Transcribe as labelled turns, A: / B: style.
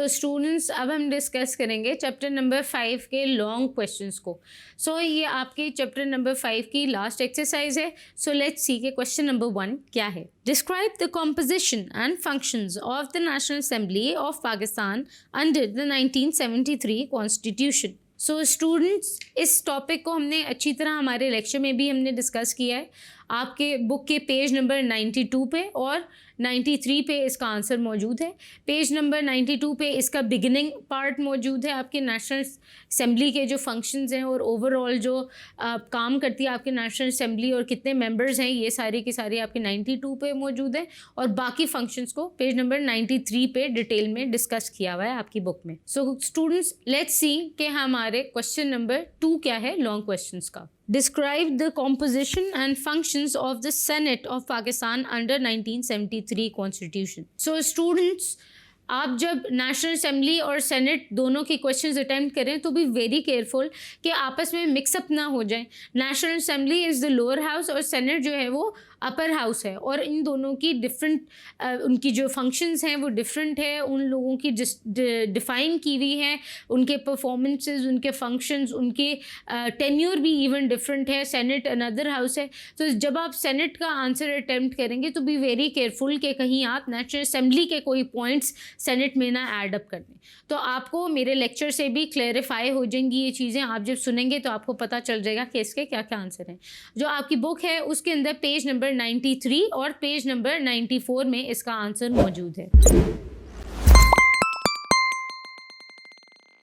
A: So students, अब हम discuss करेंगे चैप्टर नंबर 5 के लॉन्ग क्वेश्चंस को। सो ये आपके चैप्टर नंबर 5 की लास्ट एक्सरसाइज है। सो लेट्स सी के क्वेश्चन नंबर 1 क्या है। Describe the composition and functions of the national assembly of Pakistan under the 1973 constitution. So students, इस टॉपिक को हमने अच्छी तरह हमारे लेक्चर में भी हमने डिस्कस किया है। आपके बुक के पेज नंबर 92 पे और 93 पे इसका आंसर मौजूद है। पेज नंबर 92 पे इसका बिगिनिंग पार्ट मौजूद है, आपके नेशनल असेंबली के जो फंक्शंस हैं और ओवरऑल जो काम करती है आपकी नेशनल असेंबली और कितने मेंबर्स हैं, ये सारे के सारे आपके 92 पे मौजूद है। और बाकी फंक्शंस को पेज नंबर 93 पे डिटेल में डिस्कस किया हुआ है आपकी बुक में। सो स्टूडेंट्स, लेट्स सी कि हमारे क्वेश्चन नंबर 2 क्या है लॉन्ग क्वेश्चंस का। Describe the composition and functions of the Senate of Pakistan under 1973 Constitution. So students, आप जब नेशनल असेंबली और सेनेट दोनों के क्वेश्चंस अटेम्प्ट करें तो बी वेरी केयरफुल कि आपस में मिक्सअप ना हो जाए। National assembly is the lower house और सेनेट जो है वो अपर हाउस है, और इन दोनों की डिफरेंट उनकी जो फंक्शंस हैं वो डिफरेंट है, उन लोगों की डिफ़ाइन की हुई है, उनके परफॉर्मेंसेस, उनके फंक्शंस, उनके टेन्योर भी इवन डिफरेंट है। सेनेट अनदर हाउस है। तो जब आप सेनेट का आंसर अटेम्प्ट करेंगे तो बी वेरी केयरफुल कि कहीं आप नेशनल असेंबली के कोई पॉइंट्स सेनेट में ना ऐड अप कर दें। तो आपको मेरे लेक्चर से भी क्लैरिफाई हो जाएंगी ये चीज़ें। आप जब सुनेंगे तो आपको पता चल जाएगा कि इसके क्या क्या आंसर हैं। जो आपकी बुक है उसके अंदर पेज नंबर 93 और पेज नंबर 94 में इसका आंसर मौजूद है।